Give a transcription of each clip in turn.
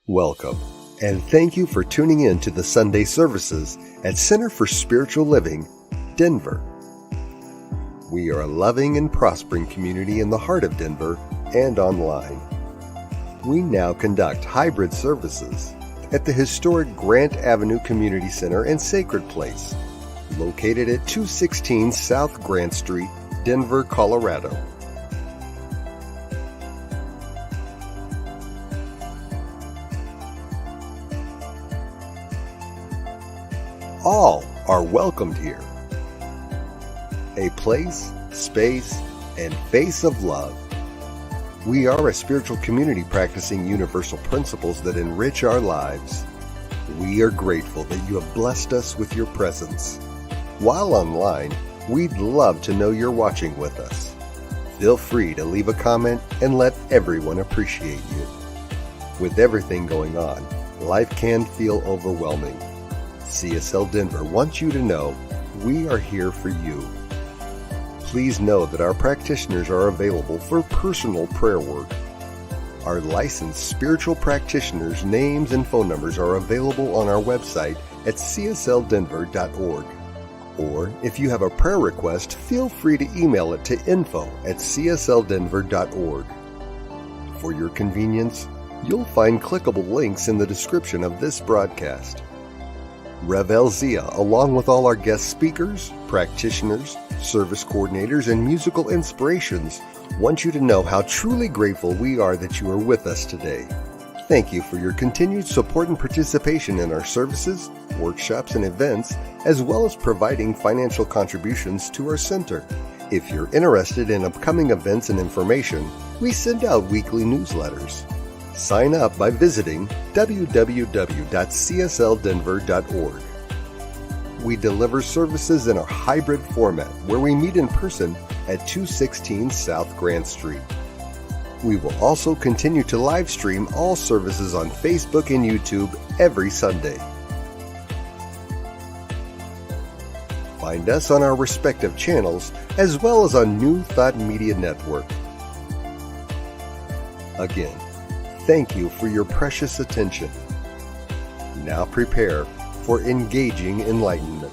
Welcome, and thank you for tuning in to the Sunday services at Center for Spiritual Living, Denver. We are a loving and prospering community in the heart of Denver and online. We now conduct hybrid services at the historic Grant Avenue Community Center and Sacred Place, located at 216 South Grant Street, Denver, Colorado. All are welcomed here. A place, space, and face of love. We are a spiritual community practicing universal principles that enrich our lives. We are grateful that you have blessed us with your presence. While online, we'd love to know you're watching with us. Feel free to leave a comment and let everyone appreciate you. With everything going on, life can feel overwhelming. CSL Denver wants you to know we are here for you. Please know that our practitioners are available for personal prayer work. Our licensed spiritual practitioners' names and phone numbers are available on our website at csldenver.org. Or if you have a prayer request, feel free to email it to info@csldenver.org. For your convenience, you'll find clickable links in the description of this broadcast. Rev. Elzia, along with all our guest speakers, practitioners, service coordinators, and musical inspirations, want you to know how truly grateful we are that you are with us today. Thank you for your continued support and participation in our services, workshops, and events, as well as providing financial contributions to our center. If you're interested in upcoming events and information, we send out weekly newsletters. Sign up by visiting www.csldenver.org. We deliver services in a hybrid format where we meet in person at 216 South Grant Street. We will also continue to live stream all services on Facebook and YouTube every Sunday. Find us on our respective channels as well as on New Thought Media Network. Again, thank you for your precious attention. Now prepare for engaging enlightenment.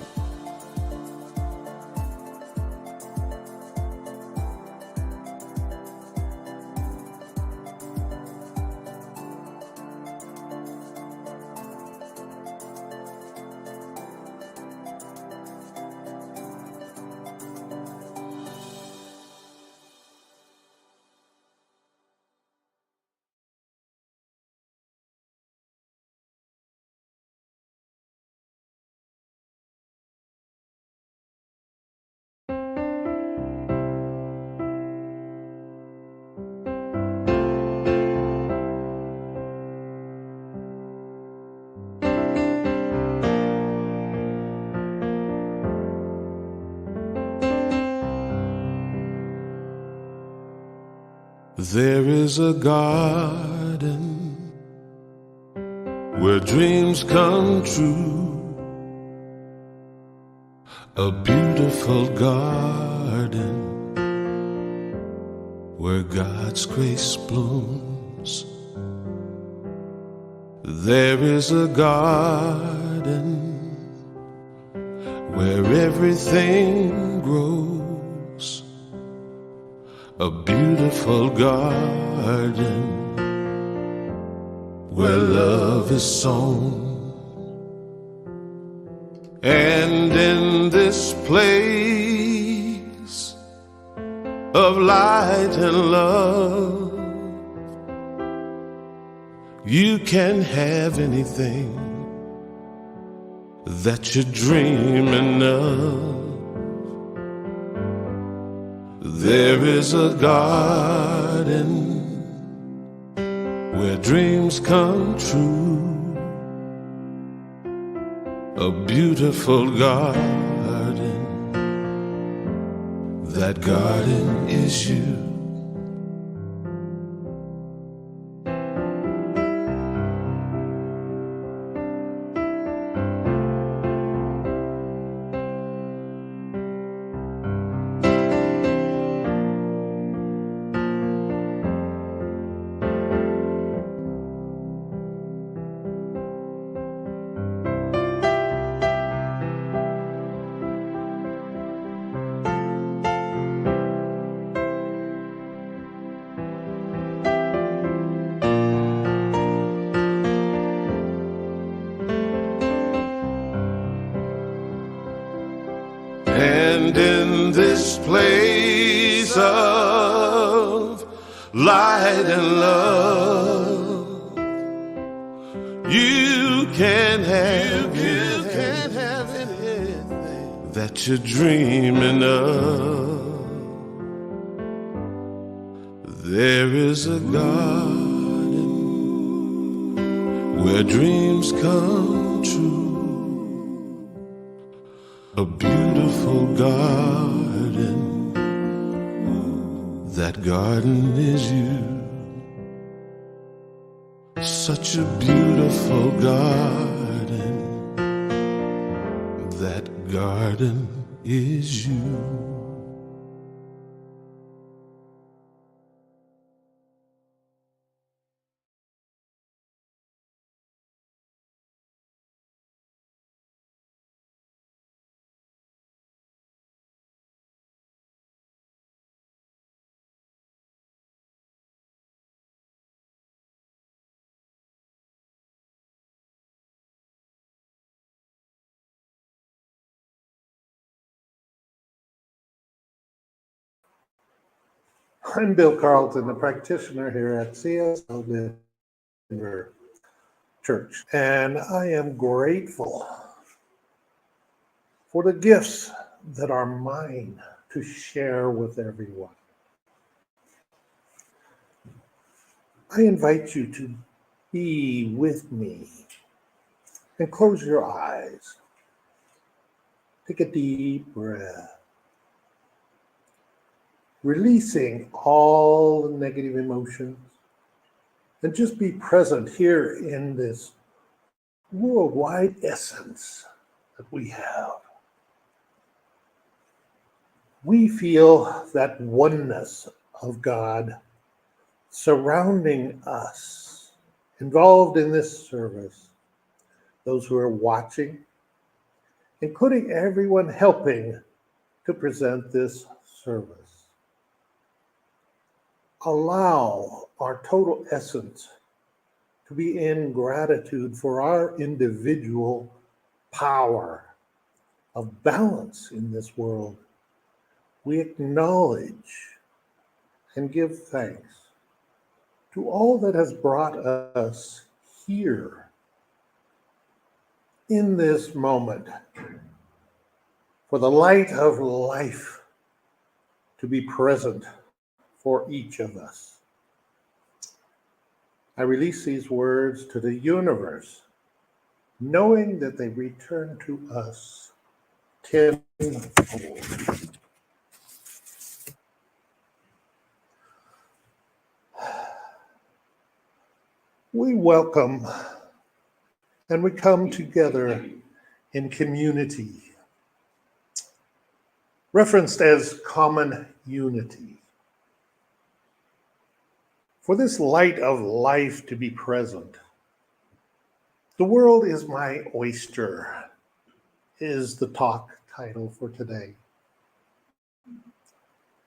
There is a garden where dreams come true, a beautiful garden where God's grace blooms. There is a garden where everything grows, a beautiful garden where love is sown. And in this place of light and love, you can have anything that you're dreaming of. There is a garden where dreams come true, a beautiful garden. That garden is you. And in this place of light and love, you can have anything that you're dreaming of. There is a garden where dreams come true, a beautiful garden. That garden is you. Such a beautiful garden. That garden is you. I'm Bill Carlton, the practitioner here at CSL Denver Church, and I am grateful for the gifts that are mine to share with everyone. I invite you to be with me and close your eyes. Take a deep breath, releasing all the negative emotions, and just be present here in this worldwide essence that we have. We feel that oneness of God surrounding us, involved in this service, those who are watching, including everyone helping to present this service. Allow our total essence to be in gratitude for our individual power of balance in this world. We acknowledge and give thanks to all that has brought us here in this moment, for the light of life to be present for each of us. I release these words to the universe, knowing that they return to us tenfold. We welcome and we come together in community, referenced as common unity. For this light of life to be present, the world is my oyster, is the talk title for today.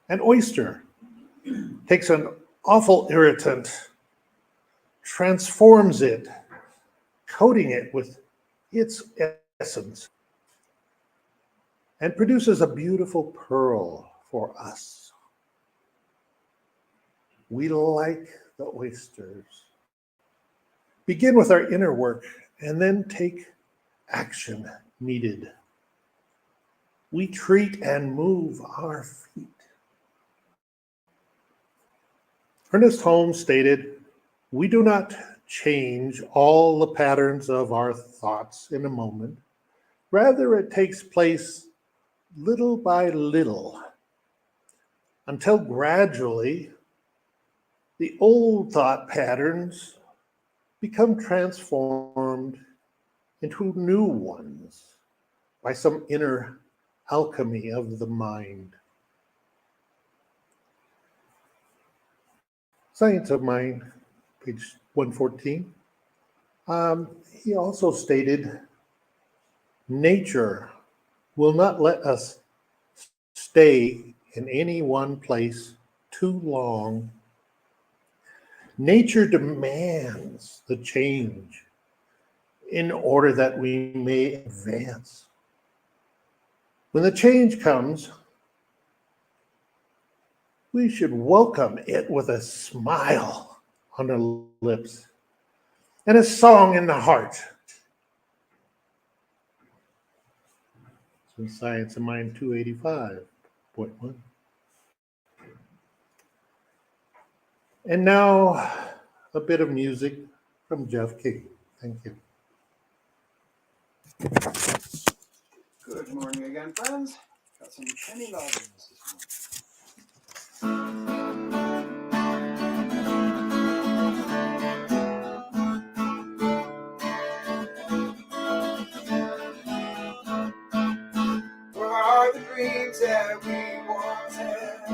An oyster takes an awful irritant, transforms it, coating it with its essence, and produces a beautiful pearl for us. We like the oysters. Begin with our inner work and then take action needed. We treat and move our feet. Ernest Holmes stated, "We do not change all the patterns of our thoughts in a moment. Rather, it takes place little by little until gradually the old thought patterns become transformed into new ones by some inner alchemy of the mind." Science of Mind, page 114. He also stated, "Nature will not let us stay in any one place too long. Nature demands the change in order that we may advance. When the change comes, we should welcome it with a smile on our lips and a song in the heart. So Science of Mind 285.1. And now a bit of music from Jeff King. Thank you. Good morning again, friends. Got some Kenny Loggins this morning. Where are the dreams that we once had?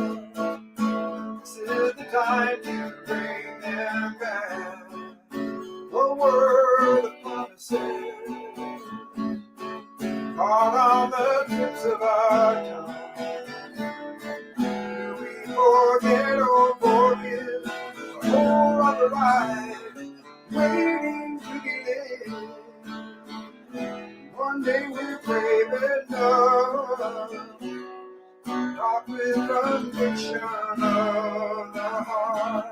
This is the time to bring them back. The word of promises, caught on the tips of our tongue. Do we forget or forgive? The whole of the ride, waiting to be lived. One day we're brave enough, talk with conviction of the heart.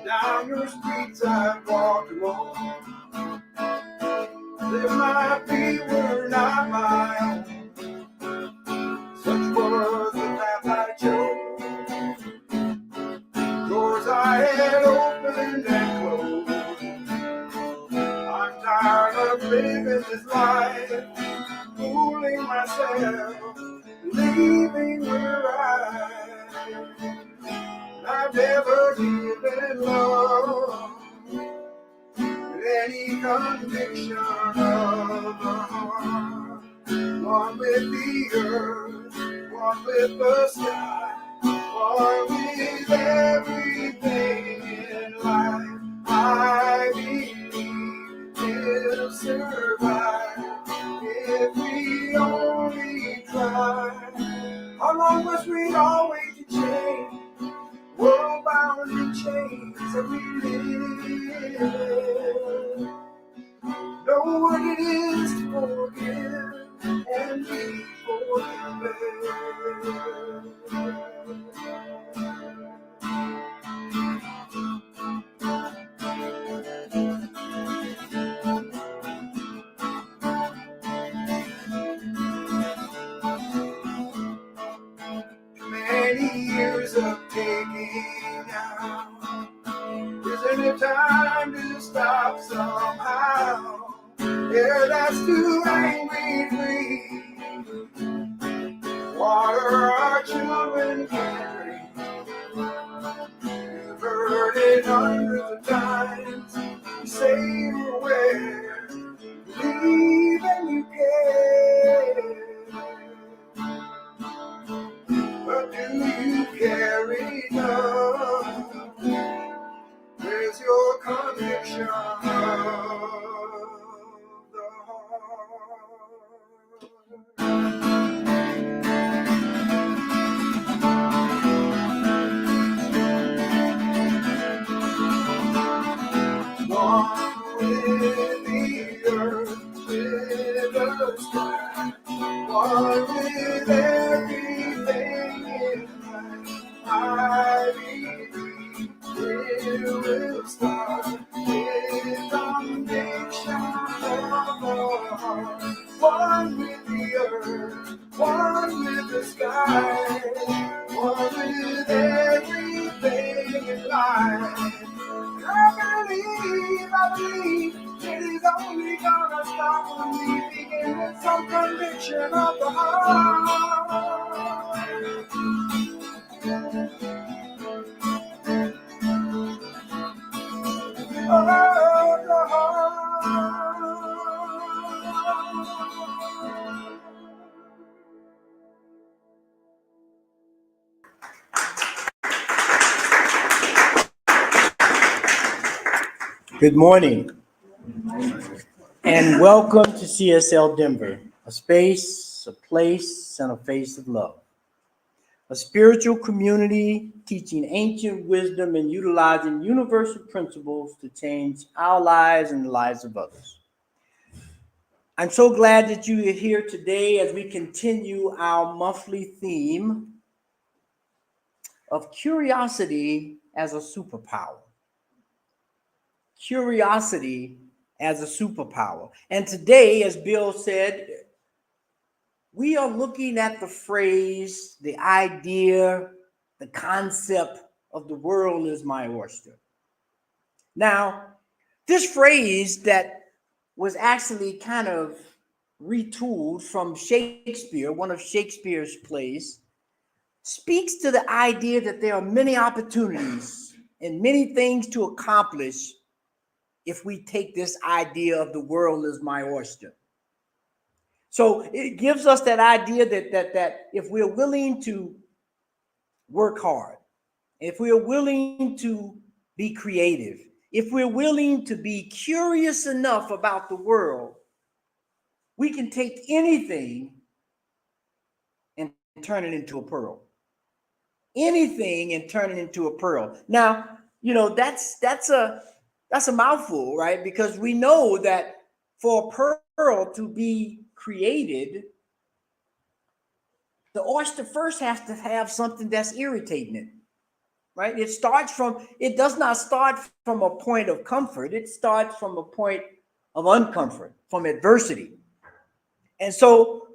Down your streets I've walked alone. There might be were not my own. Such was the path I chose. Doors I had opened and closed. I'm tired of living this life, fooling myself, leaving where I've never given love any conviction of the heart. One with the earth, one with the sky, one with everything in life. I believe it'll survive if we only try. How long must we all wait to change? World bound in chains that we live. Know what it is to forgive and be forgiven. Many years of taking out. Isn't it time to stop somehow? Yeah, that's too angry free. Water our children can't drink. You've heard it hundreds of times. You say you're aware, believe and you care. But do you care enough? Where's your conviction of the heart? One with the earth, with the sky, one with everything in life. I believe it will start with conviction of the heart. One with the earth, one with the sky, one with everything in life. I believe it is only gonna stop when we begin with some conviction of the heart. Good morning, and welcome to CSL Denver, a space, a place, and a face of love. a spiritual community teaching ancient wisdom and utilizing universal principles to change our lives and the lives of others. I'm so glad that you are here today as we continue our monthly theme of curiosity as a superpower. Curiosity as a superpower. And today, as Bill said, we are looking at the phrase, the idea, the concept of the world is my oyster. Now, this phrase that was actually kind of retooled from Shakespeare, one of Shakespeare's plays, speaks to the idea that there are many opportunities and many things to accomplish if we take this idea of the world as my oyster. So it gives us that idea that if we're willing to work hard, if we're willing to be creative, if we're willing to be curious enough about the world, we can take anything and turn it into a pearl. Anything and turn it into a pearl. Now, that's a mouthful, right? Because we know that for a pearl to be created, the oyster first has to have something that's irritating it, right? It does not start from a point of comfort. It starts from a point of uncomfort, from adversity. And so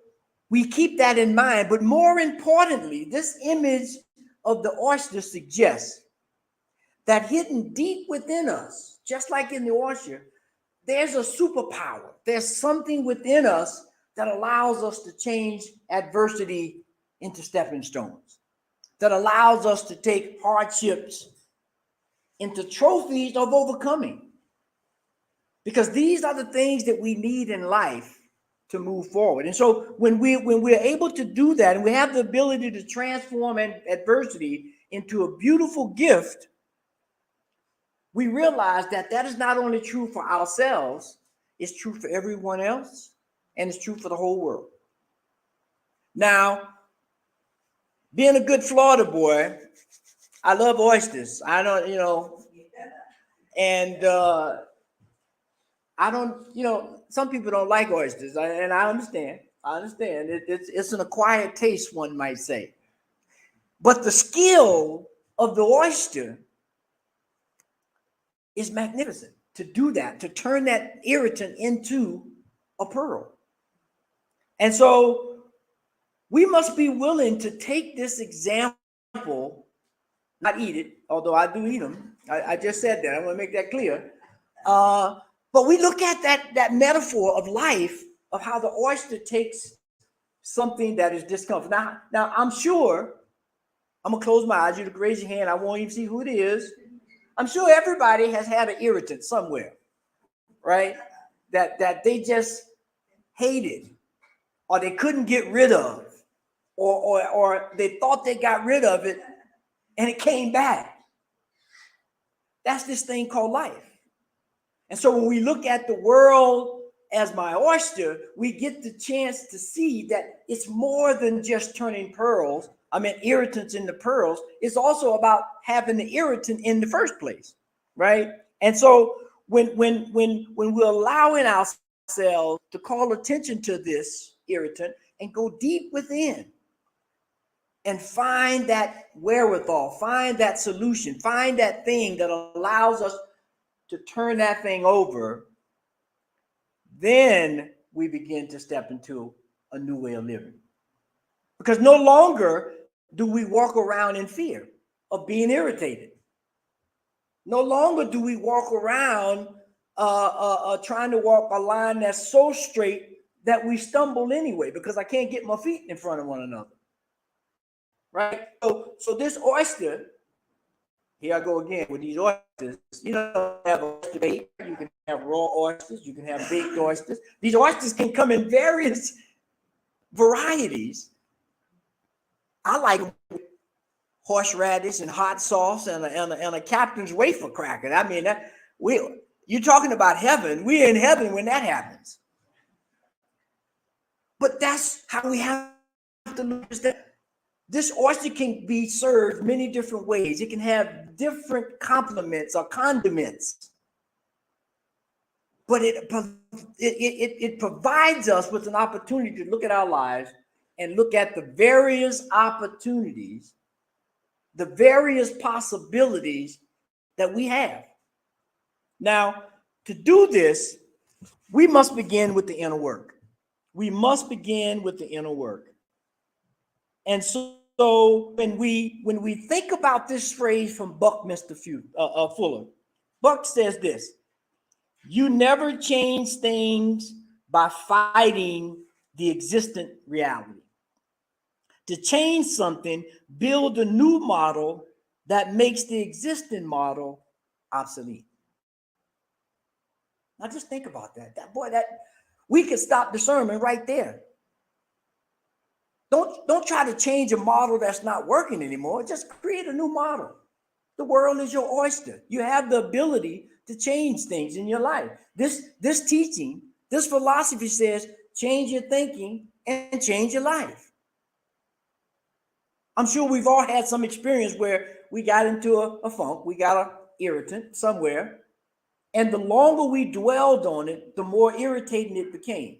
we keep that in mind. But more importantly, this image of the oyster suggests that hidden deep within us, just like in the oyster, there's a superpower. There's something within us that allows us to change adversity into stepping stones, that allows us to take hardships into trophies of overcoming. Because these are the things that we need in life to move forward. And so when we're able to do that, and we have the ability to transform adversity into a beautiful gift, we realize that is not only true for ourselves, it's true for everyone else, and it's true for the whole world. Now, being a good Florida boy, I love oysters. I don't, and I don't, some people don't like oysters, and I understand. It's an acquired taste, one might say. But the skill of the oyster is magnificent to do that, to turn that irritant into a pearl. And so we must be willing to take this example, not eat it, although I do eat them. I just said that. I want to make that clear. But we look at that metaphor of life, of how the oyster takes something that is discomfort. Now I'm sure, I'm going to close my eyes. You can raise your hand. I won't even see who it is. I'm sure everybody has had an irritant somewhere, right? That they just hated, or they couldn't get rid of, or they thought they got rid of it and it came back. That's this thing called life. And so when we look at the world as my oyster, we get the chance to see that it's more than just turning irritants into pearls. It's also about having the irritant in the first place, right? And so when we're allowing ourselves to call attention to this irritant and go deep within and find that wherewithal, find that solution, find that thing that allows us to turn that thing over, then we begin to step into a new way of living. Because no longer do we walk around in fear of being irritated. No longer do we walk around trying to walk a line that's so straight that we stumble anyway, because I can't get my feet in front of one another. Right? So this oyster, here I go again with these oysters. You don't have oyster bait. You can have raw oysters. You can have baked oysters. These oysters can come in various varieties. I like horseradish and hot sauce and a captain's wafer cracker. I mean, you're talking about heaven. We're in heaven when that happens. But that's how we have to look at that. this oyster can be served many different ways. It can have different complements or condiments. But it provides us with an opportunity to look at our lives and look at the various opportunities, the various possibilities that we have. Now, to do this, we must begin with the inner work. We must begin with the inner work. And so when we think about this phrase from Buckminster Fuller, Buck says this: you never change things by fighting the existent reality. To change something, build a new model that makes the existing model obsolete. Now just think about that. That we could stop the sermon right there. Don't try to change a model that's not working anymore. Just create a new model. The world is your oyster. You have the ability to change things in your life. This teaching, this philosophy says, change your thinking and change your life. I'm sure we've all had some experience where we got into a funk, we got an irritant somewhere, and the longer we dwelled on it, the more irritating it became.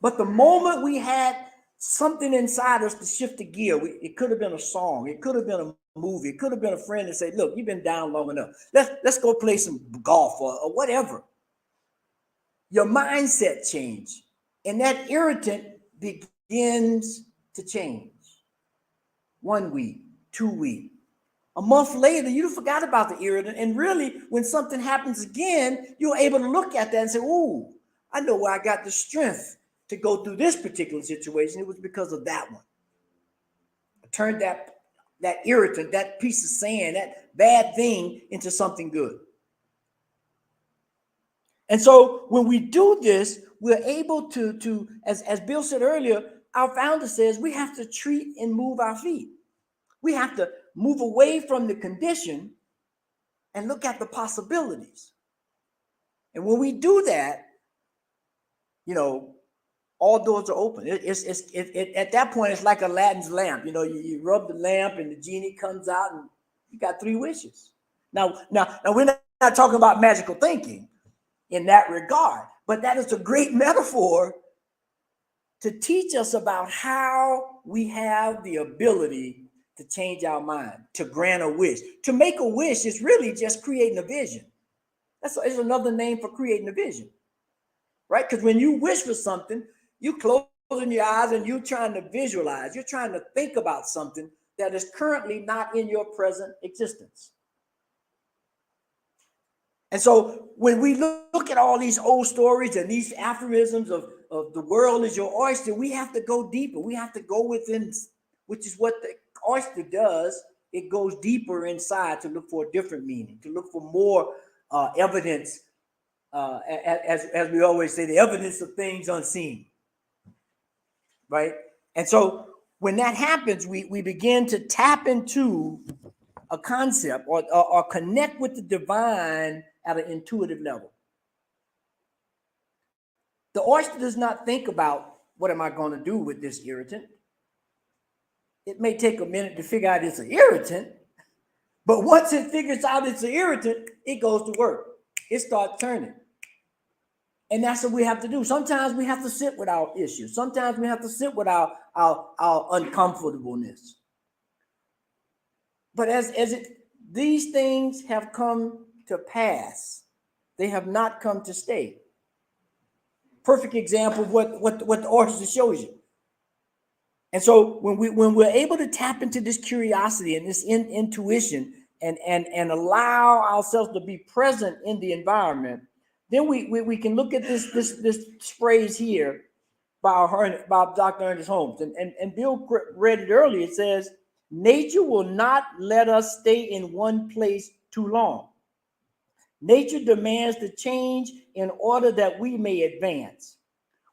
But the moment we had something inside us to shift the gear, it could have been a song, it could have been a movie, it could have been a friend that said, look, you've been down long enough. Let's go play some golf or whatever. Your mindset changed, and that irritant begins to change. 1 week, 2 weeks. A month later, you forgot about the irritant. And really, when something happens again, you're able to look at that and say, ooh, I know where I got the strength to go through this particular situation. It was because of that one. I turned that irritant, that piece of sand, that bad thing into something good. And so when we do this, we're able to as Bill said earlier, our founder says we have to treat and move our feet. We have to move away from the condition and look at the possibilities. And when we do that, all doors are open. At that point, it's like Aladdin's lamp. You rub the lamp and the genie comes out and you got 3 wishes. Now we're not talking about magical thinking in that regard, but that is a great metaphor to teach us about how we have the ability to change our mind, to grant a wish. To make a wish is really just creating a vision. It's another name for creating a vision, right? Because when you wish for something, you closing your eyes and you're trying to visualize. You're trying to think about something that is currently not in your present existence. And so when we look at all these old stories and these aphorisms of the world is your oyster, we have to go deeper. We have to go within, which is what the oyster does. It goes deeper inside to look for a different meaning, to look for more evidence, as we always say, the evidence of things unseen, right? And so when that happens, we begin to tap into a concept or connect with the divine at an intuitive level. The oyster does not think about, what am I going to do with this irritant? It may take a minute to figure out it's an irritant, but once it figures out it's an irritant, it goes to work. It starts turning. And that's what we have to do. Sometimes we have to sit with our issues. Sometimes we have to sit with our uncomfortableness. But these things have come to pass, they have not come to stay. Perfect example of what the oyster shows you. And so when we're able to tap into this curiosity and this intuition and allow ourselves to be present in the environment, then we can look at this phrase here by Dr. Ernest Holmes. And Bill read it earlier. It says, nature will not let us stay in one place too long. Nature demands the change in order that we may advance.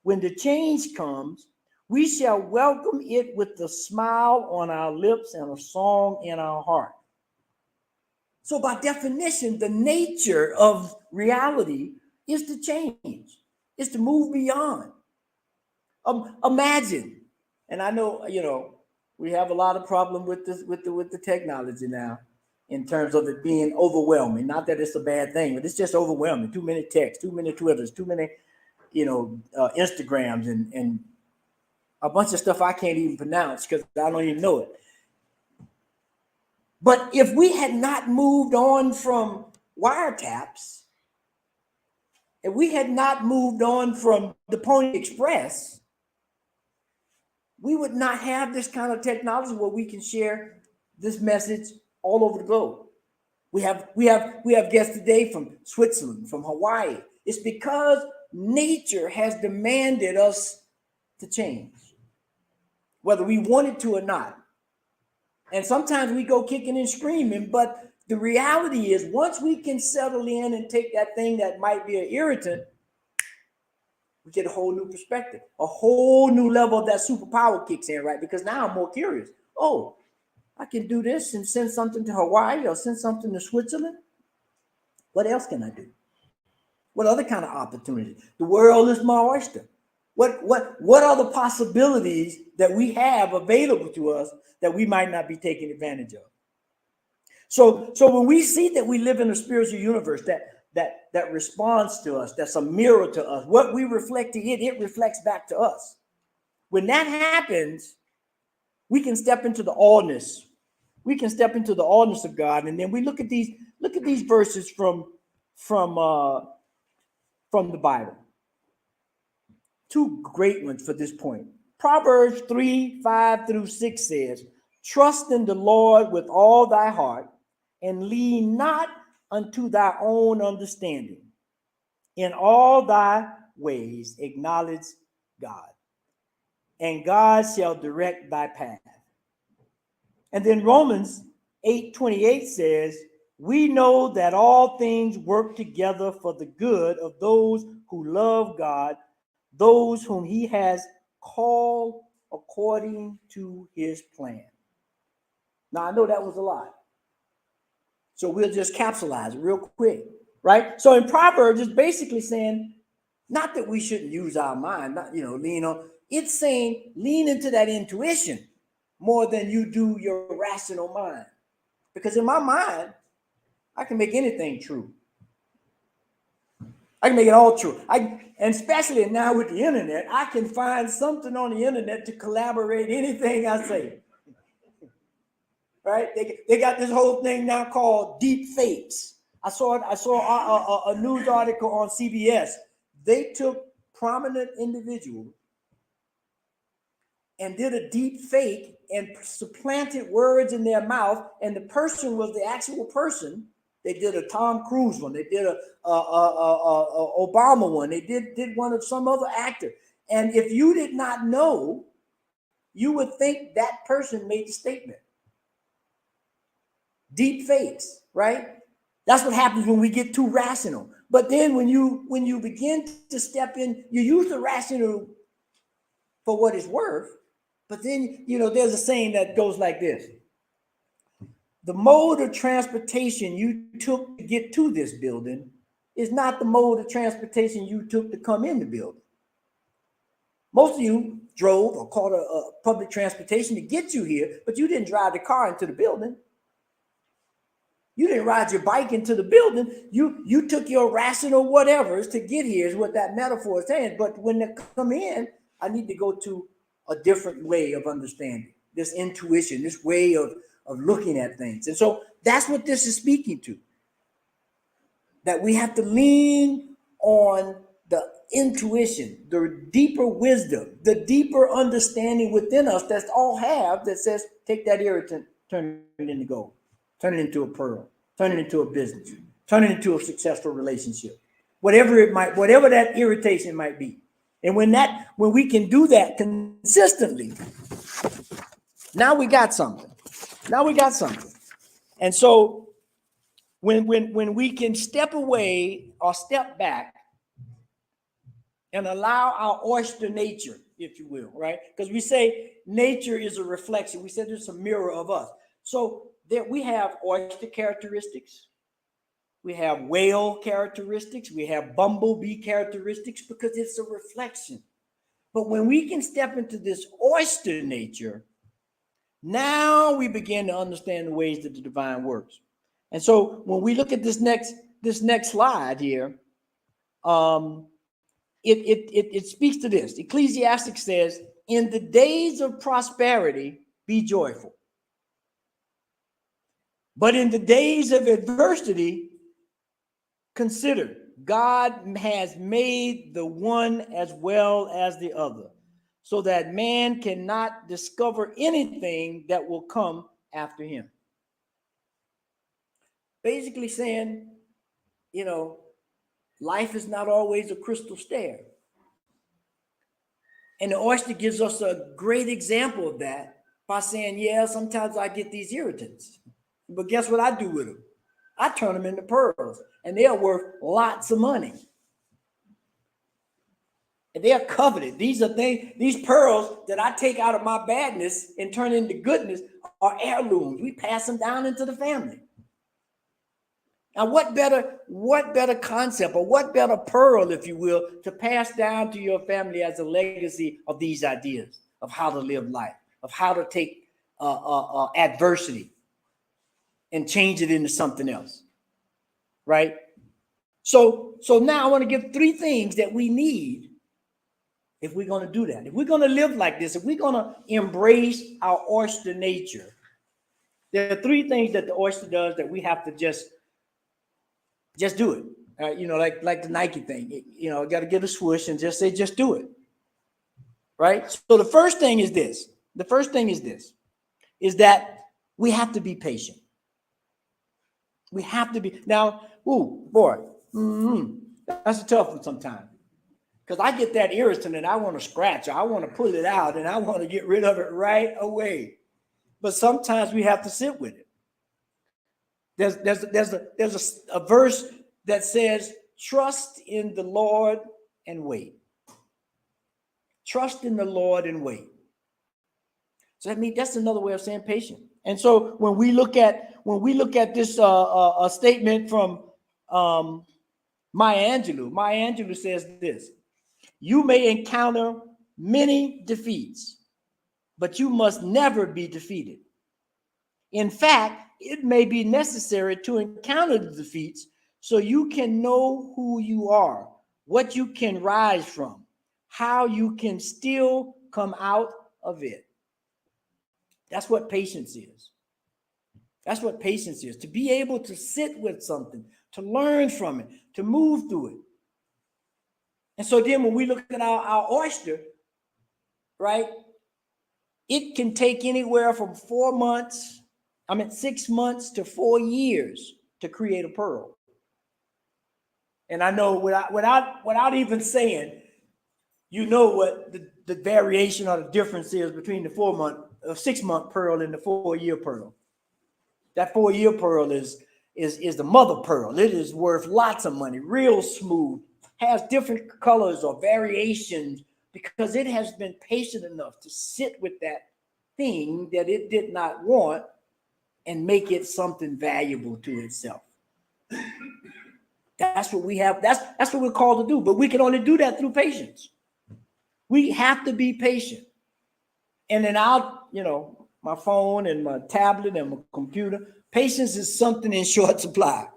When the change comes, we shall welcome it with a smile on our lips and a song in our heart. So by definition, the nature of reality is to change, is to move beyond. Imagine And I know, we have a lot of problem with this, with the technology now, in terms of it being overwhelming. Not that it's a bad thing, but it's just overwhelming. Too many texts, too many Twitters, too many, Instagrams, and a bunch of stuff I can't even pronounce because I don't even know it. But if we had not moved on from wiretaps, if we had not moved on from the Pony Express, we would not have this kind of technology where we can share this message all over the globe. We have guests today from Switzerland, from Hawaii. It's because nature has demanded us to change, whether we wanted to or not. And sometimes we go kicking and screaming, but the reality is once we can settle in and take that thing that might be an irritant, we get a whole new perspective, a whole new level of that superpower kicks in, right? Because now I'm more curious. Oh, I can do this and send something to Hawaii or send something to Switzerland. What else can I do? What other kind of opportunities? The world is my oyster. What are the possibilities that we have available to us that we might not be taking advantage of? So when we see that we live in a spiritual universe that responds to us, that's a mirror to us, what we reflect to it reflects back to us. When that happens, we can step into the allness. We can step into the allness of God, and then we look at these verses from the Bible. Two great ones for this point. Proverbs 3:5-6 says, "Trust in the Lord with all thy heart, and lean not unto thy own understanding. In all thy ways acknowledge God, and God shall direct thy path." And then Romans 8:28 says, "We know that all things work together for the good of those who love God, those whom he has called according to his plan." Now, I know that was a lot, so we'll just capsulize it real quick, right? So in Proverbs, it's basically saying, not that we shouldn't use our mind, not, lean on. It's saying lean into that intuition more than you do your rational mind. Because in my mind, I can make anything true. I can make it all true. And especially now with the internet, I can find something on the internet to collaborate anything I say. Right? They got this whole thing now called deep fakes. I saw a news article on CBS. They took prominent individuals and did a deep fake and supplanted words in their mouth, and the person was the actual person. They did a Tom Cruise one. They did a Obama one. They did one of some other actor. And if you did not know, you would think that person made the statement. Deep fakes, right? That's what happens when we get too rational. But then when you begin to step in, you use the rational for what it's worth. But then, there's a saying that goes like this: the mode of transportation you took to get to this building is not the mode of transportation you took to come in the building. Most of you drove or caught a public transportation to get you here, but you didn't drive the car into the building. You didn't ride your bike into the building. You took your rational whatevers to get here, is what that metaphor is saying. But when they come in, I need to go to a different way of understanding, this intuition, this way of looking at things. And so that's what this is speaking to, that we have to lean on the intuition, the deeper wisdom, the deeper understanding within us that's all have, that says, take that irritant, turn it into gold, turn it into a pearl, turn it into a business, turn it into a successful relationship, whatever that irritation might be. And when we can do that consistently, now we got something. And so when we can step away or step back and allow our oyster nature, if you will, right? Because we say nature is a reflection. We said it's a mirror of us. So there we have oyster characteristics. We have whale characteristics. We have bumblebee characteristics, because it's a reflection. But when we can step into this oyster nature, now we begin to understand the ways that the divine works. And so when we look at this next slide here, it speaks to this. Ecclesiastic says, in the days of prosperity, be joyful. But in the days of adversity, consider God has made the one as well as the other, so that man cannot discover anything that will come after him. Basically saying, life is not always a crystal stair. And the oyster gives us a great example of that by saying, yeah, sometimes I get these irritants, but guess what I do with them? I turn them into pearls, and they are worth lots of money. And they are coveted. These are things, these pearls that I take out of my badness and turn into goodness are heirlooms. We pass them down into the family. Now, what better concept, or what better pearl, if you will, to pass down to your family as a legacy of these ideas of how to live life, of how to take adversity and change it into something else, right? So now I want to give 3 things that we need if we're going to do that. If we're going to live like this, if we're going to embrace our oyster nature, there are 3 things that the oyster does that we have to just do it. Like the Nike thing, got to get a swoosh and just say, just do it. Right. So the first thing is this. Is that we have to be patient. We have to be. Now, that's a tough one sometimes. Because I get that irritant and I want to scratch, or I want to pull it out, and I want to get rid of it right away. But sometimes we have to sit with it. There's a verse that says, trust in the Lord and wait. Trust in the Lord and wait. So that's another way of saying patient. And so when we look at this statement from Maya Angelou says this: you may encounter many defeats, but you must never be defeated. In fact, it may be necessary to encounter the defeats so you can know who you are, what you can rise from, how you can still come out of it. That's what patience is. That's what patience is, to be able to sit with something, to learn from it, to move through it. And so then when we look at our oyster, right, it can take anywhere from 6 months to 4 years to create a pearl. And I know without even saying, what the variation or the difference is between the 6 month pearl and the 4 year pearl. That 4 year pearl is the mother pearl. It is worth lots of money, real smooth, has different colors or variations, because it has been patient enough to sit with that thing that it did not want and make it something valuable to itself. That's what we have. That's what we're called to do. But we can only do that through patience. We have to be patient. And then my phone and my tablet and my computer, patience is something in short supply.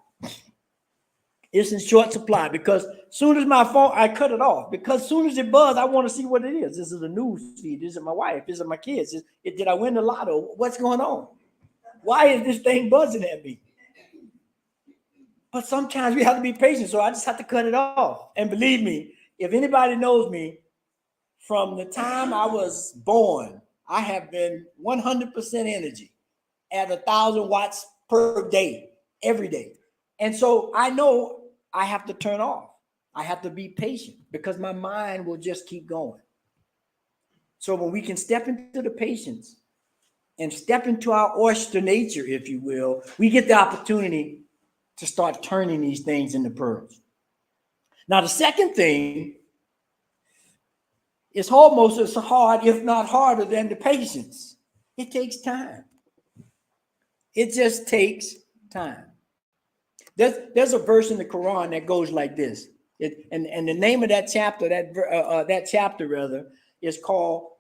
It's in short supply, because as soon as my phone, I cut it off, because as soon as it buzzes, I want to see what it is. This is a news feed. Is it my wife? Is it my kids? Did I win the lotto? What's going on? Why is this thing buzzing at me? But sometimes we have to be patient, so I just have to cut it off. And believe me, if anybody knows me, from the time I was born, I have been 100% energy at 1,000 watts per day, every day. And so I know I have to turn off. I have to be patient, because my mind will just keep going. So when we can step into the patience and step into our oyster nature, if you will, we get the opportunity to start turning these things into pearls. Now, the second thing is almost as hard, if not harder, than the patience. It takes time. It just takes time. There's a verse in the Quran that goes like this. And the name of that chapter, is called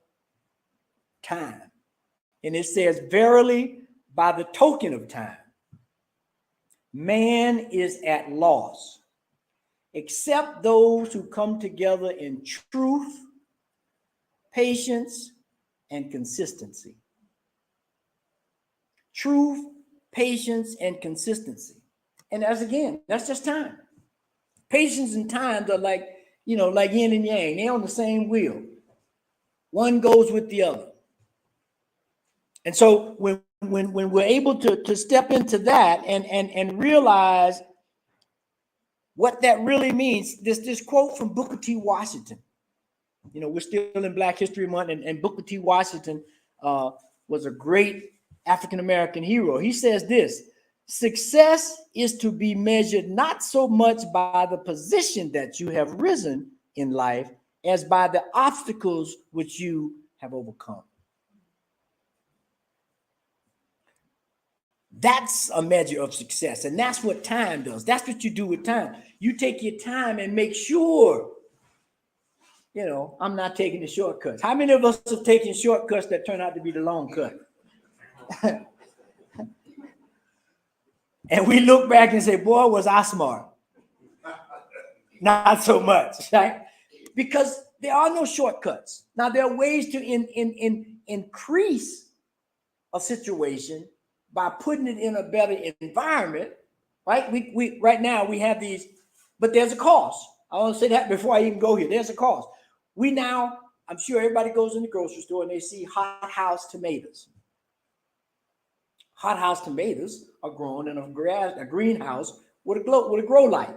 time. And it says, verily, by the token of time, man is at loss, except those who come together in truth, patience, and consistency. Truth, patience, and consistency. And that's just time. Patience and time are like, like yin and yang. They're on the same wheel. One goes with the other. And so when we're able to step into that and realize what that really means, this quote from Booker T. Washington. We're still in Black History Month, and Booker T. Washington was a great African-American hero. He says this: success is to be measured not so much by the position that you have risen in life as by the obstacles which you have overcome. That's a measure of success. And that's what time does. That's what you do with time. You take your time and make sure, I'm not taking the shortcuts. How many of us have taken shortcuts that turn out to be the long cut? And we look back and say, boy, was I smart. Not so much, right? Because there are no shortcuts. Now, there are ways to increase a situation by putting it in a better environment, right? We right now we have these, but there's a cost. I want to say that before I even go here. There's a cost. I'm sure everybody goes in the grocery store and they see hothouse tomatoes. Hothouse tomatoes are grown in a greenhouse with a grow light,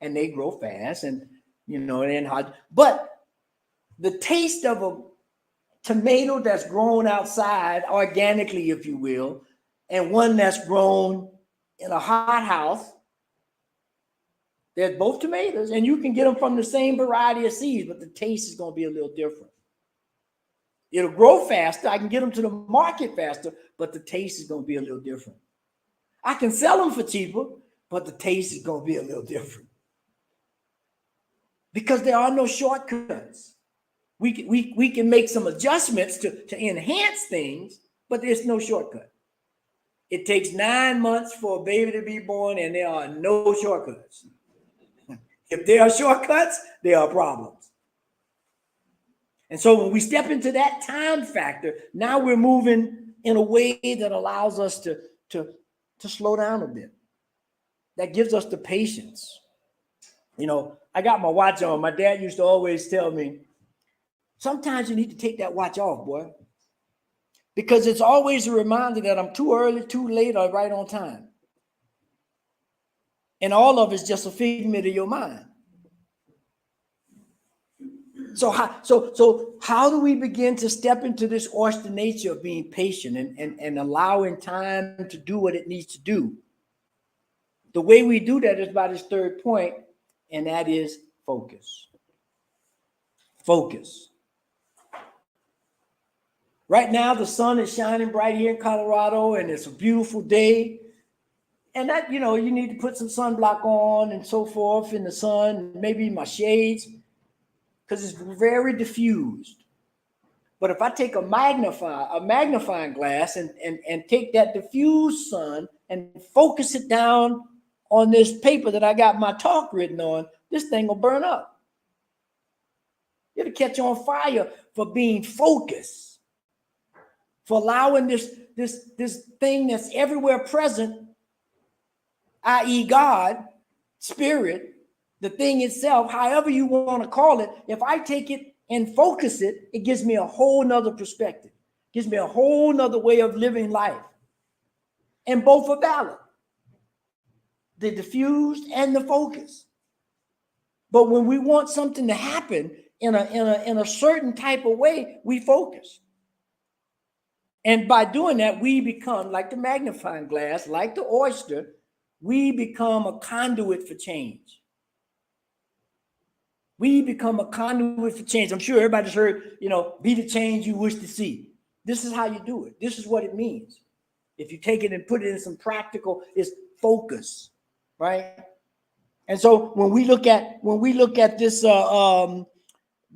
and they grow fast, and and hot. But the taste of a tomato that's grown outside organically, if you will, and one that's grown in a hothouse, they're both tomatoes, and you can get them from the same variety of seeds, but the taste is going to be a little different. It'll grow faster. I can get them to the market faster, but the taste is going to be a little different. I can sell them for cheaper, but the taste is going to be a little different. Because there are no shortcuts. We can make some adjustments to enhance things, but there's no shortcut. It takes 9 months for a baby to be born, and there are no shortcuts. If there are shortcuts, there are problems. And so when we step into that time factor, now we're moving in a way that allows us to slow down a bit. That gives us the patience. I got my watch on. My dad used to always tell me, sometimes you need to take that watch off, boy. Because it's always a reminder that I'm too early, too late, or right on time. And all of it's just a figment of your mind. So how do we begin to step into this oyster nature of being patient and allowing time to do what it needs to do? The way we do that is by this third point, and that is focus. Focus. Right now, the sun is shining bright here in Colorado, and it's a beautiful day. And that, you need to put some sunblock on and so forth in the sun, maybe my shades, because it's very diffused. But if I take a magnifying glass and take that diffused sun and focus it down on this paper that I got my talk written on, this thing will burn up. It'll catch on fire for being focused, for allowing this thing that's everywhere present, i.e. God, spirit, the thing itself, however you want to call it, if I take it and focus it, it gives me a whole nother perspective, gives me a whole nother way of living life. And both are valid, the diffused and the focus. But when we want something to happen in a certain type of way, we focus. And by doing that, we become like the magnifying glass, like the oyster, we become a conduit for change. We become a conduit for change. I'm sure everybody's heard, be the change you wish to see. This is how you do it. This is what it means. If you take it and put it in some practical, it's focus, right? And so when we look at this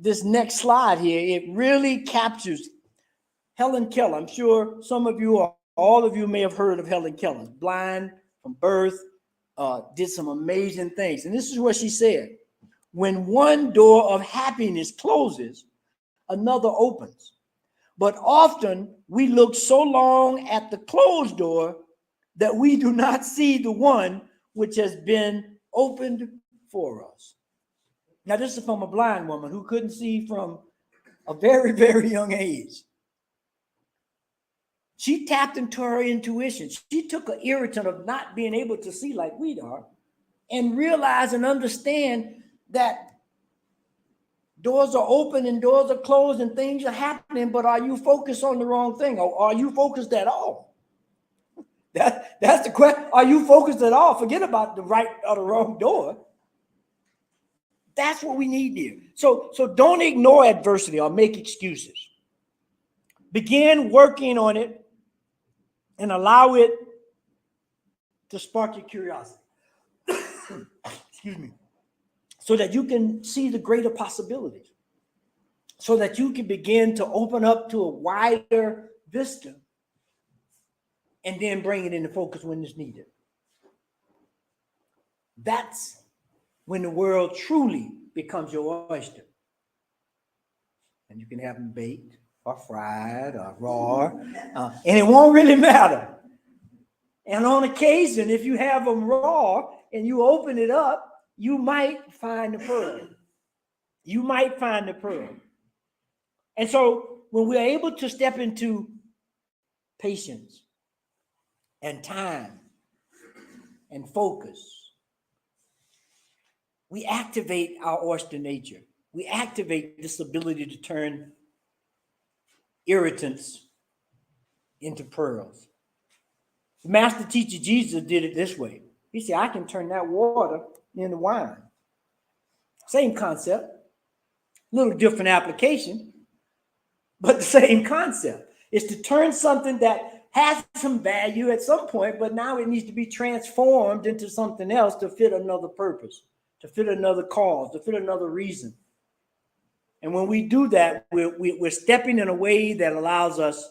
this next slide here, it really captures Helen Keller. I'm sure some of you or all of you may have heard of Helen Keller. Blind from birth, did some amazing things. And this is what she said. When one door of happiness closes, another opens. But often we look so long at the closed door that we do not see the one which has been opened for us. Now, this is from a blind woman who couldn't see from a very, very young age. She tapped into her intuition. She took an irritant of not being able to see like we are and realize and understand that doors are open and doors are closed and things are happening, but are you focused on the wrong thing, or are you focused at all? That's the question. Are you focused at all? Forget about the right or the wrong door. That's what we need here. So don't ignore adversity or make excuses. Begin working on it and allow it to spark your curiosity. Excuse me. So that you can see the greater possibilities. So that you can begin to open up to a wider vista and then bring it into focus when it's needed. That's when the world truly becomes your oyster. And you can have them baked or fried or raw, and it won't really matter. And on occasion, if you have them raw and you open it up, you might find the pearl. You might find the pearl. And so when we're able to step into patience and time and focus, we activate our oyster nature. We activate this ability to turn irritants into pearls. The master teacher Jesus did it this way. He said, I can turn that water into wine. Same concept, little different application, but the same concept. It's to turn something that has some value at some point, but now it needs to be transformed into something else to fit another purpose, to fit another cause, to fit another reason. And when we do that, we're stepping in a way that allows us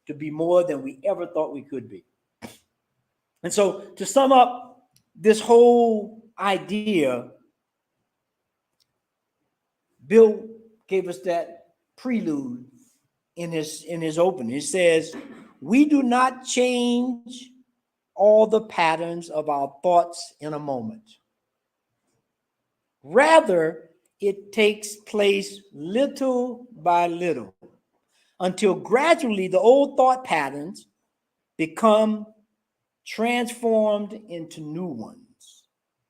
to be more than we ever thought we could be. And so to sum up this whole idea, Bill gave us that prelude in his opening. It says, we do not change all the patterns of our thoughts in a moment. Rather, it takes place little by little until gradually the old thought patterns become transformed into new ones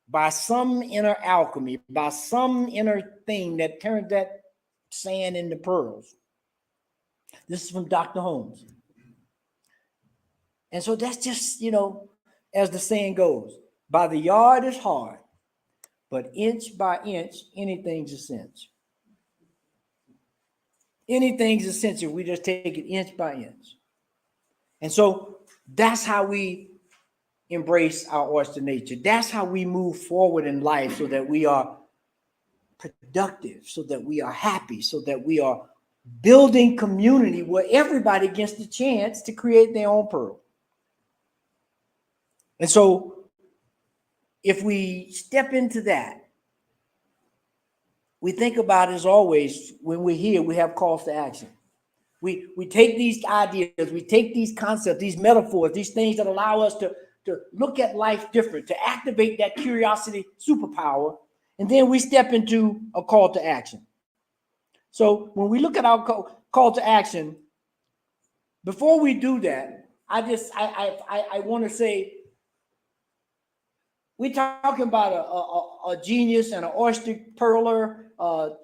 by some inner alchemy, by some inner thing that turns that sand into pearls. This is from Dr. Holmes. And so that's just, as the saying goes, by the yard is hard, but inch by inch, anything's a cinch. Anything's essential. We just take it inch by inch. And so that's how we embrace our oyster nature. That's how we move forward in life so that we are productive, so that we are happy, so that we are building community where everybody gets the chance to create their own pearl. And so if we step into that, we think about, as always, when we're here, we have calls to action. We take these ideas, we take these concepts, these metaphors, these things that allow us to look at life different, to activate that curiosity superpower, and then we step into a call to action. So when we look at our call to action, before we do that, I want to say, we're talking about a genius and an oyster pearler,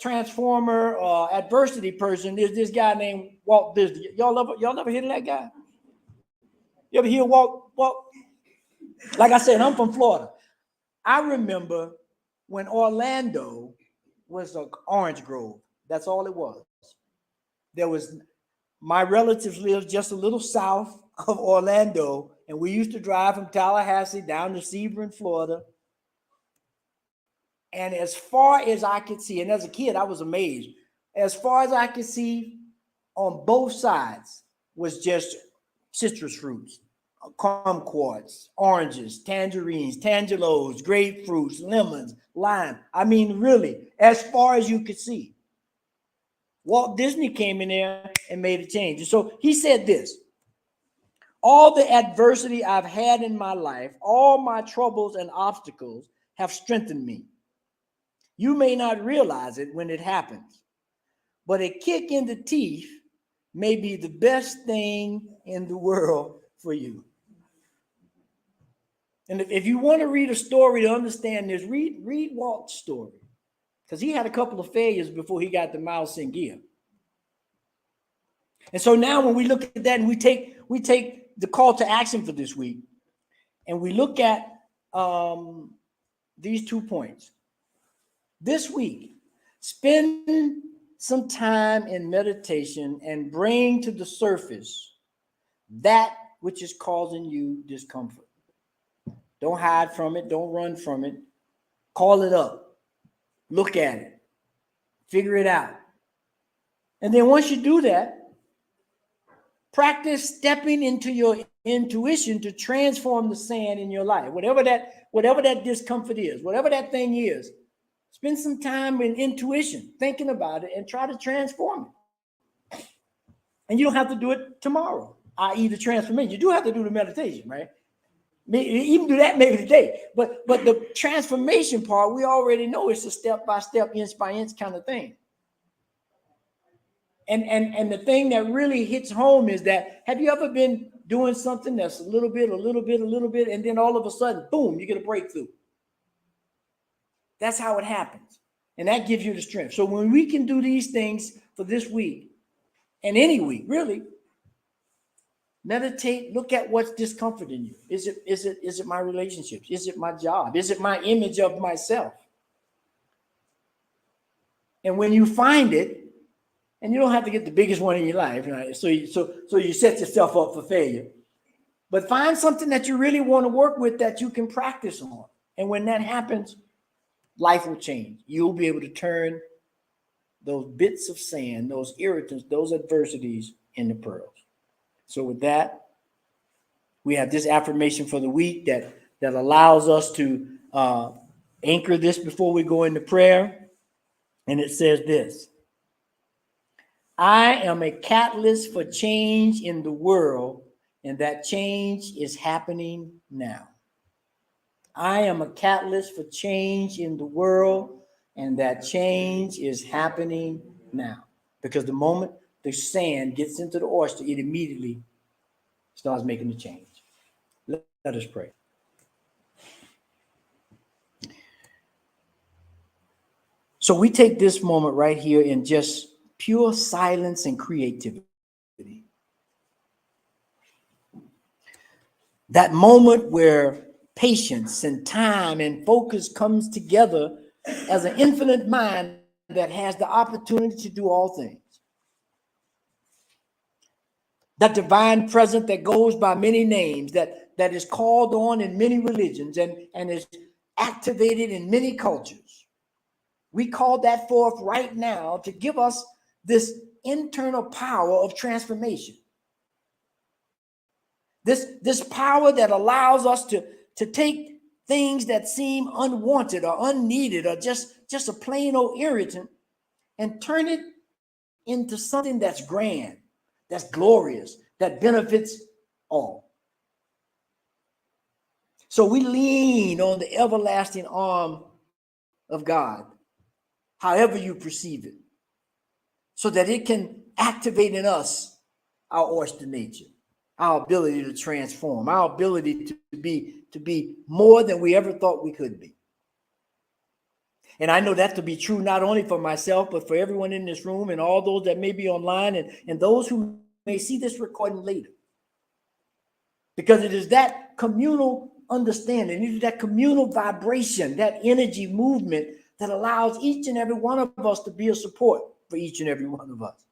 transformer, adversity person. There's this guy named Walt Disney. Y'all ever hear of that guy? You ever hear Walt? Like I said, I'm from Florida. I remember when Orlando was an orange grove. That's all it was. My relatives lived just a little south of Orlando, and we used to drive from Tallahassee down to Sebring, Florida. And as far as I could see, and as a kid, I was amazed. As far as I could see, on both sides was just citrus fruits, kumquats, oranges, tangerines, tangelos, grapefruits, lemons, lime. I mean, really, as far as you could see. Walt Disney came in there and made a change. And so he said this: all the adversity I've had in my life, all my troubles and obstacles have strengthened me. You may not realize it when it happens, but a kick in the teeth may be the best thing in the world for you. And if you want to read a story to understand this, read Walt's story, because he had a couple of failures before he got the mouse in gear. And so now when we look at that and we take the call to action for this week, and we look at these 2 points. This week, spend some time in meditation and bring to the surface that which is causing you discomfort. Don't hide from it. Don't run from it. Call it up. Look at it. Figure it out. And then once you do that, practice stepping into your intuition to transform the sand in your life. Whatever that discomfort is, whatever that thing is, spend some time in intuition, thinking about it, and try to transform it. And you don't have to do it tomorrow, i.e. the transformation. You do have to do the meditation, right? Even do that maybe today. But the transformation part, we already know it's a step-by-step, inch-by-inch kind of thing. And the thing that really hits home is that, have you ever been doing something that's a little bit, and then all of a sudden, boom, you get a breakthrough? That's how it happens. And that gives you the strength. So when we can do these things for this week, and any week, really, meditate, look at what's discomforting you. Is it my relationships? Is it my job? Is it my image of myself? And when you find it, and you don't have to get the biggest one in your life, right? So you set yourself up for failure. But find something that you really want to work with that you can practice on. And when that happens, life will change. You'll be able to turn those bits of sand, those irritants, those adversities into pearls. So with that, we have this affirmation for the week that allows us to anchor this before we go into prayer. And it says this: I am a catalyst for change in the world, and that change is happening now. I am a catalyst for change in the world, and that change is happening now. Because the moment the sand gets into the oyster, it immediately starts making the change. Let us pray. So we take this moment right here in just pure silence and creativity. That moment where patience and time and focus comes together as an infinite mind that has the opportunity to do all things. That divine presence that goes by many names, that is called on in many religions and is activated in many cultures. We call that forth right now to give us this internal power of transformation. This power that allows us to take things that seem unwanted or unneeded or just a plain old irritant and turn it into something that's grand, that's glorious, that benefits all. So we lean on the everlasting arm of God, however you perceive it, so that it can activate in us our oyster nature, our ability to transform, our ability to be more than we ever thought we could be. And I know that to be true not only for myself, but for everyone in this room and all those that may be online and those who may see this recording later. Because it is that communal understanding, it is that communal vibration, that energy movement that allows each and every one of us to be a support for each and every one of us,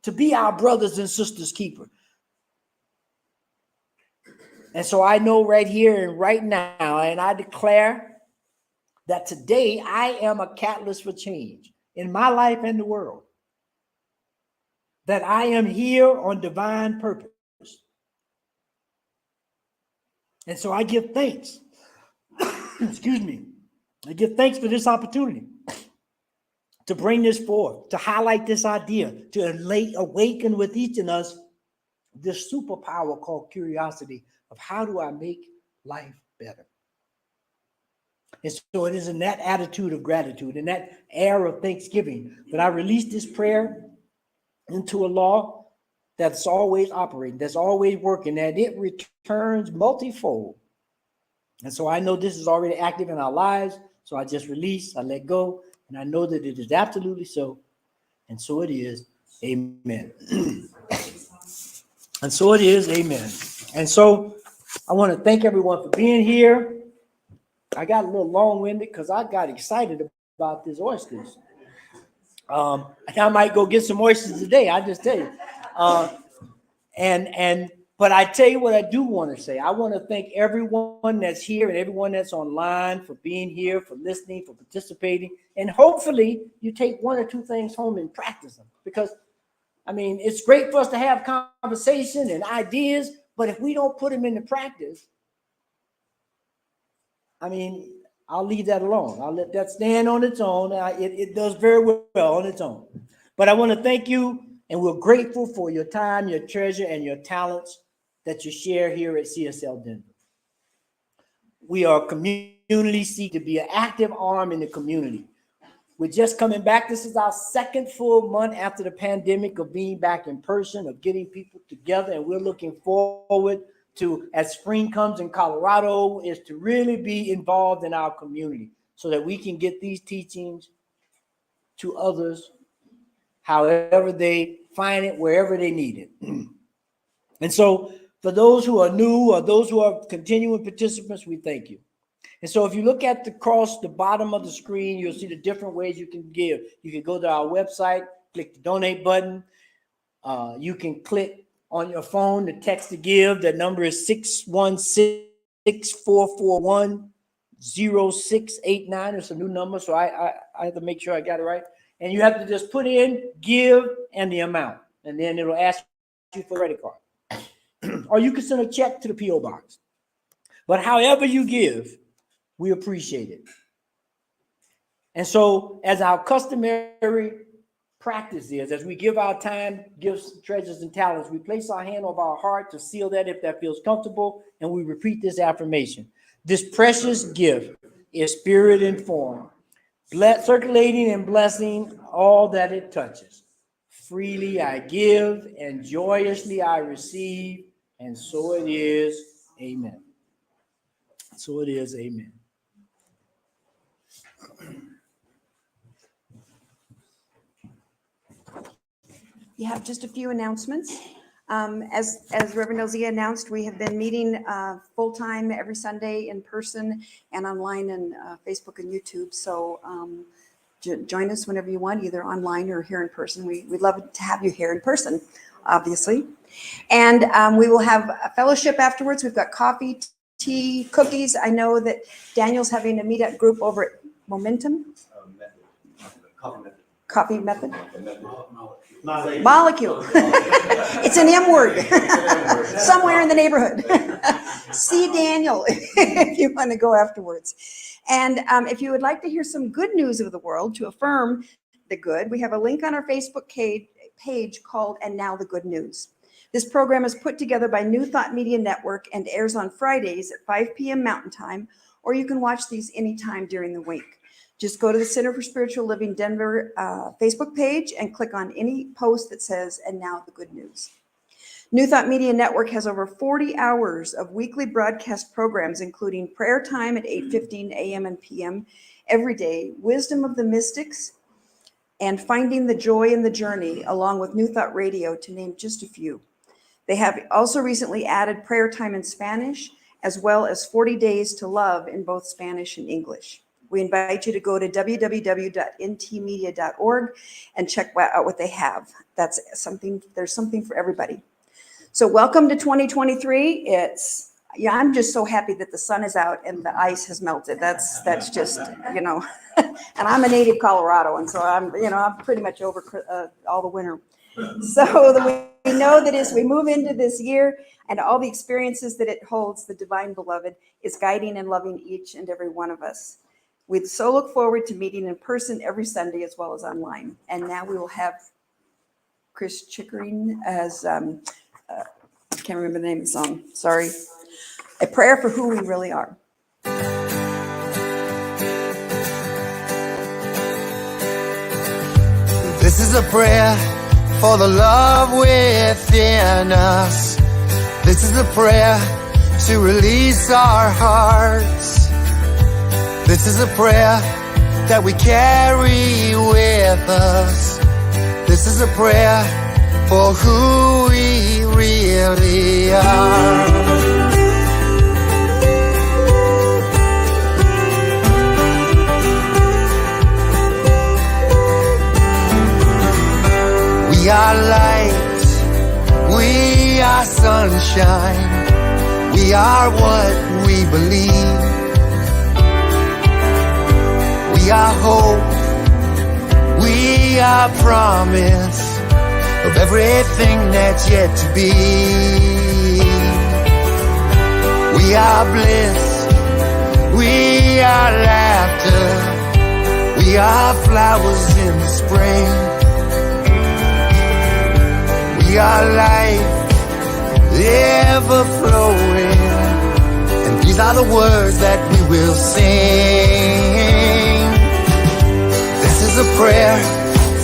to be our brothers and sisters keeper. And so I know right here and right now, and I declare that today I am a catalyst for change in my life and the world. That I am here on divine purpose. And so I give thanks. Excuse me. I give thanks for this opportunity to bring this forth, to highlight this idea, to awaken with each of us this superpower called curiosity of how do I make life better? And so it is in that attitude of gratitude, in that air of thanksgiving, that I release this prayer into a law that's always operating, that's always working, that it returns multifold. And so I know this is already active in our lives. So I just release, I let go, and I know that it is absolutely so. And so it is. Amen. And so it is. Amen. And so I want to thank everyone for being here. I got a little long-winded because I got excited about these oysters. I might go get some oysters today. I just tell you. But I tell you what I do want to say. I want to thank everyone that's here and everyone that's online for being here, for listening, for participating. And hopefully you take one or two things home and practice them. Because, I mean, it's great for us to have conversation and ideas, but if we don't put them into practice, I mean, I'll leave that alone. I'll let that stand on its own. It does very well on its own. But I want to thank you, and we're grateful for your time, your treasure, and your talents that you share here at CSL Denver. We are community seek to be an active arm in the community. We're just coming back. This is our second full month after the pandemic of being back in person, of getting people together, and we're looking forward to, as spring comes in Colorado, is to really be involved in our community so that we can get these teachings to others however they find it, wherever they need it. And so for those who are new or those who are continuing participants, we thank you. And so if you look at across the bottom of the screen, you'll see the different ways you can give. You can go to our website, click the donate button. You can click on your phone to text to give. The number is 616-441-0689. It's a new number, so I have to make sure I got it right. And you have to just put in give and the amount, and then it'll ask you for a credit card. Or you can send a check to the P.O. box. But however you give, we appreciate it. And so as our customary practice is, as we give our time, gifts, treasures, and talents, we place our hand over our heart to seal that if that feels comfortable, and we repeat this affirmation. This precious gift is spirit informed, circulating and blessing all that it touches. Freely I give, and joyously I receive, and so it is. Amen. So it is. Amen. You have just a few announcements. As Reverend Elzia announced, we have been meeting full-time every Sunday in person and online and Facebook and YouTube. So join us whenever you want, either online or here in person. We'd love to have you here in person, obviously. And we will have a fellowship afterwards. We've got coffee, tea, cookies. I know that Daniel's having a meetup group over at Momentum. Coffee method. Molecule. It's an M word somewhere in the neighborhood. See Daniel if you want to go afterwards. And if you would like to hear some good news of the world to affirm the good, we have a link on our Facebook page called And Now the Good News. This program is put together by New Thought Media Network and airs on Fridays at 5 p.m. Mountain Time, or you can watch these anytime during the week. Just go to the Center for Spiritual Living Denver Facebook page and click on any post that says, And Now the Good News. New Thought Media Network has over 40 hours of weekly broadcast programs, including prayer time at 8:15 a.m. and p.m. every day, Wisdom of the Mystics, and Finding the Joy in the Journey, along with New Thought Radio, to name just a few. They have also recently added prayer time in Spanish, as well as 40 Days to Love in both Spanish and English. We invite you to go to www.ntmedia.org and check out what they have. There's something for everybody. So welcome to 2023. It's Yeah, I'm just so happy that the sun is out and the ice has melted. That's just, you know, and I'm a native Coloradoan, so I'm pretty much over all the winter. So we know that as we move into this year and all the experiences that it holds, the divine beloved is guiding and loving each and every one of us. We so look forward to meeting in person every Sunday as well as online. And now we will have Chris Chickering as, I can't remember the name of the song, sorry. A prayer for who we really are. This is a prayer for the love within us. This is a prayer to release our hearts. This is a prayer that we carry with us. This is a prayer for who we really are. We are light, we are sunshine, we are what we believe. We are hope, we are promise of everything that's yet to be. We are bliss, we are laughter, we are flowers in the spring. We are life, ever flowing, and these are the words that we will sing. This is a prayer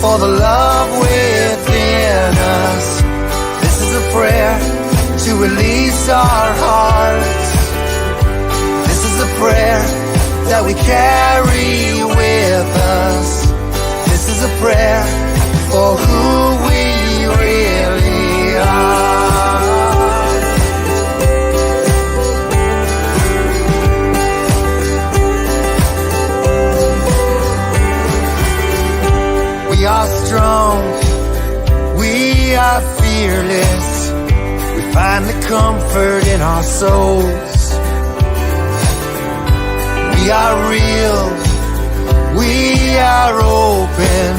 for the love within us. This is a prayer to release our hearts. This is a prayer that we carry with us. This is a prayer for who we really are. We are strong, we are fearless, we find the comfort in our souls. We are real, we are open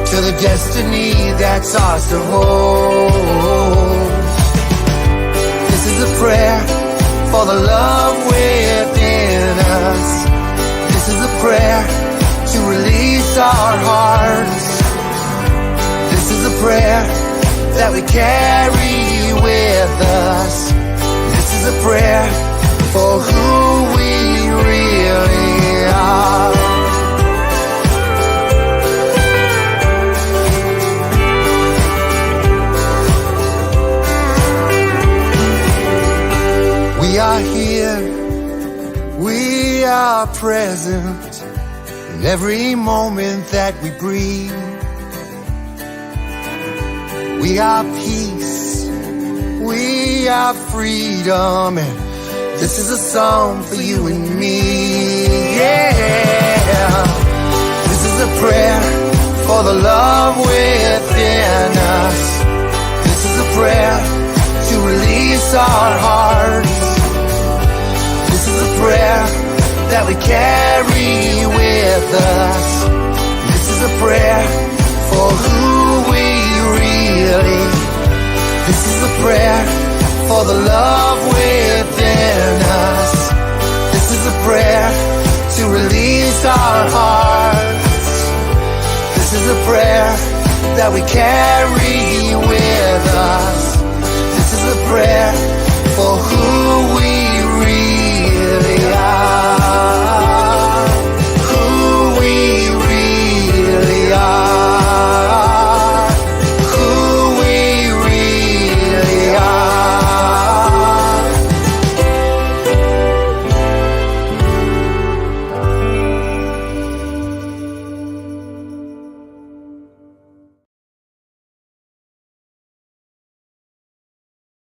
to the destiny that's ours to hold. This is a prayer for the love within us. This is a prayer to release our hearts. This is a prayer that we carry with us. This is a prayer for who we really are. We are here, we are present in every moment that we breathe. We are peace, we are freedom, and this is a song for you and me. Yeah, this is a prayer for the love within us. This is a prayer to release our hearts. This is a prayer that we carry with us. This is a prayer for who we really. This is a prayer for the love within us. This is a prayer to release our hearts. This is a prayer that we carry with us. This is a prayer for who